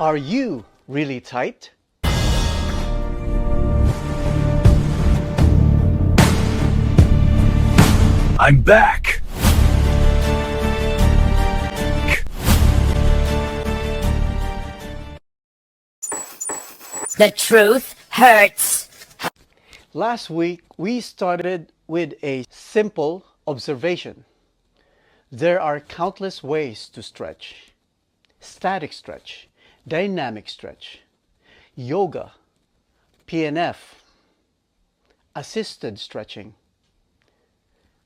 Are you really tight? I'm back! The truth hurts. Last week, we started with a simple observation. There are countless ways to stretch. Static stretch, dynamic stretch, yoga, PNF, assisted stretching,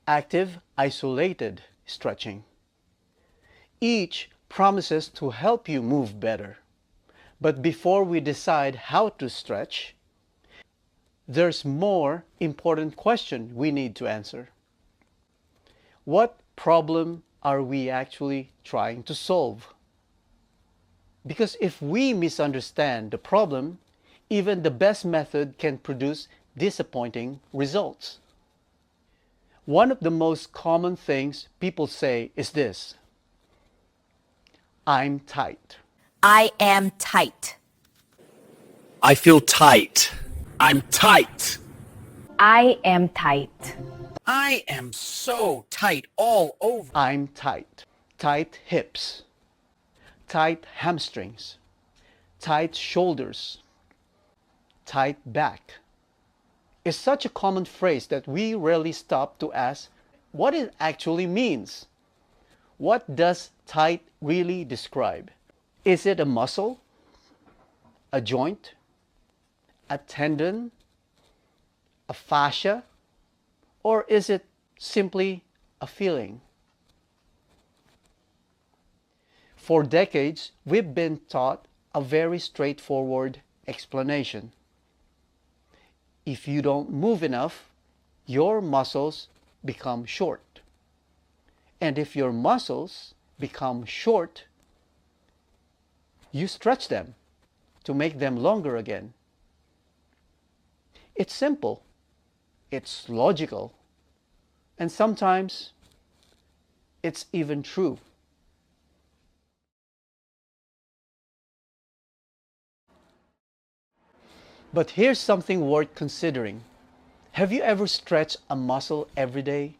active isolated stretching. Each promises to help you move better. But before we decide how to stretch, there's more important question we need to answer. What problem are we actually trying to solve? Because if we misunderstand the problem, even the best method can produce disappointing results. One of the most common things people say is this: I'm tight. I am tight. I feel tight. I'm tight. I am tight. I am so tight all over. I'm tight. Tight hips, tight hamstrings, tight shoulders, tight back. Is such a common phrase that we rarely stop to ask what it actually means. What does tight really describe? Is it a muscle, a joint, a tendon, a fascia, or is it simply a feeling? For decades, we've been taught a very straightforward explanation. If you don't move enough, your muscles become short. And if your muscles become short, you stretch them to make them longer again. It's simple, it's logical, and sometimes it's even true. But here's something worth considering. Have you ever stretched a muscle every day,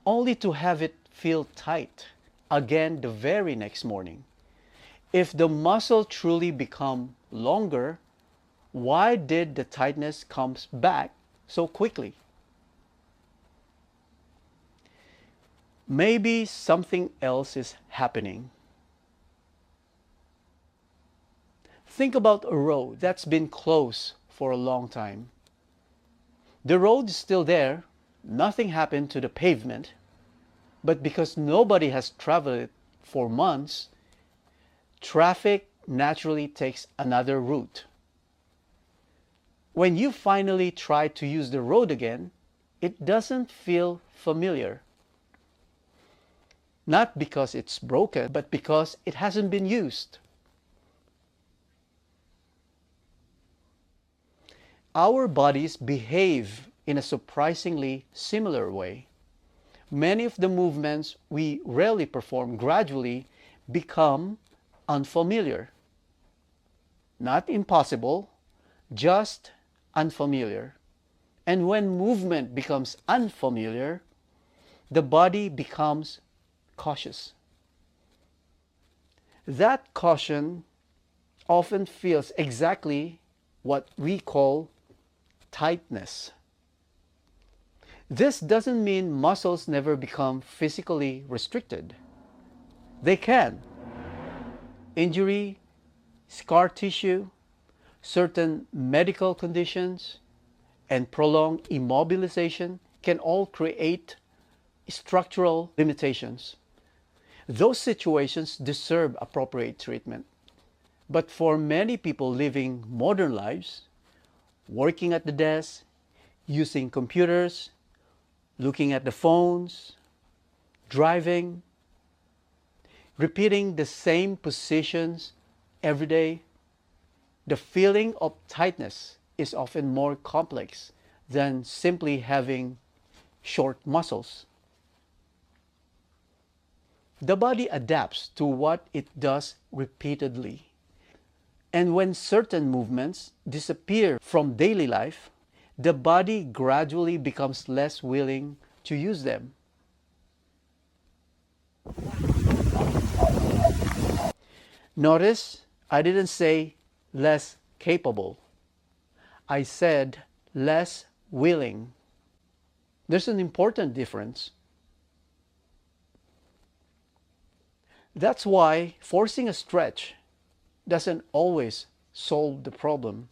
only to have it feel tight again the very next morning? If the muscle truly become longer, why did the tightness come back so quickly? Maybe something else is happening. Think about a road that's been closed for a long time. The road is still there, nothing happened to the pavement, but because nobody has traveled it for months, traffic naturally takes another route. When you finally try to use the road again, it doesn't feel familiar. Not because it's broken, but because it hasn't been used. Our bodies behave in a surprisingly similar way. Many of the movements we rarely perform gradually become unfamiliar. Not impossible, just unfamiliar. And when movement becomes unfamiliar, the body becomes cautious. That caution often feels exactly what we call tightness. This doesn't mean muscles never become physically restricted. They can. Injury, scar tissue, certain medical conditions, and prolonged immobilization can all create structural limitations. Those situations deserve appropriate treatment. But for many people living modern lives, working at the desk, using computers, looking at the phones, driving, repeating the same positions every day, the feeling of tightness is often more complex than simply having short muscles. The body adapts to what it does repeatedly. And when certain movements disappear from daily life, the body gradually becomes less willing to use them. Notice I didn't say less capable. I said less willing. There's an important difference. That's why forcing a stretch doesn't always solve the problem.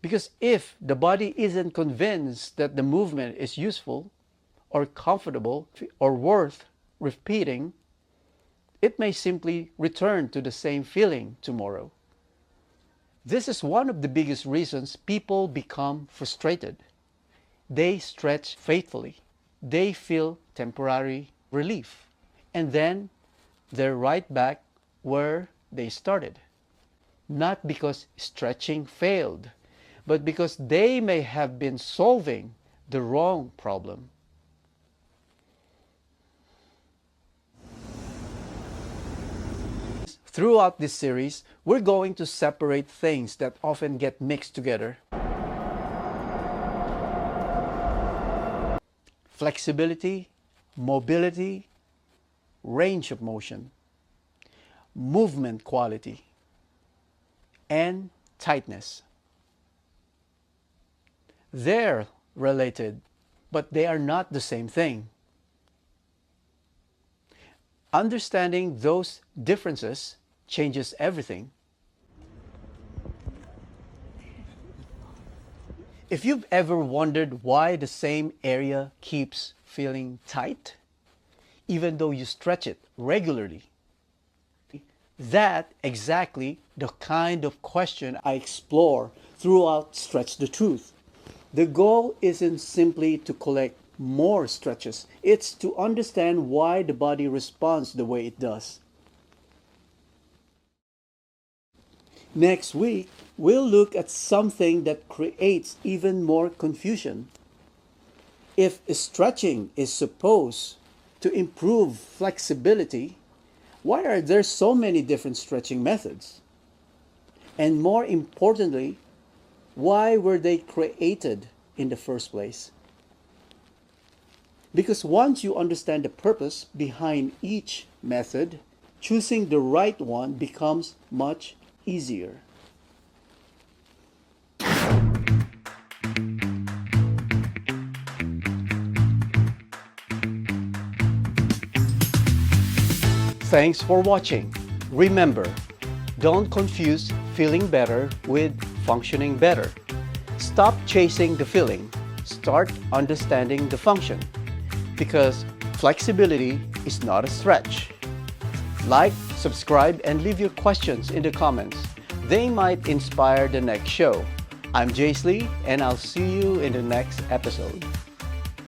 Because if the body isn't convinced that the movement is useful or comfortable or worth repeating, it may simply return to the same feeling tomorrow. This is one of the biggest reasons people become frustrated. They stretch faithfully. They feel temporary relief. And then they're right back where they started. Not because stretching failed, but because they may have been solving the wrong problem. Throughout this series, we're going to separate things that often get mixed together. Flexibility, mobility, range of motion, movement quality, and tightness. They're related, but they are not the same thing. Understanding those differences changes everything. If you've ever wondered why the same area keeps feeling tight, even though you stretch it regularly, that's exactly the kind of question I explore throughout Stretch the Truth. The goal isn't simply to collect more stretches, it's to understand why the body responds the way it does. Next week, we'll look at something that creates even more confusion. If stretching is supposed to improve flexibility, why are there so many different stretching methods? And more importantly, why were they created in the first place? Because once you understand the purpose behind each method, choosing the right one becomes much easier. Thanks for watching. Remember, don't confuse feeling better with functioning better. Stop chasing the feeling. Start understanding the function. Because flexibility is not a stretch. Like, subscribe, and leave your questions in the comments. They might inspire the next show. I'm Jayze, and I'll see you in the next episode.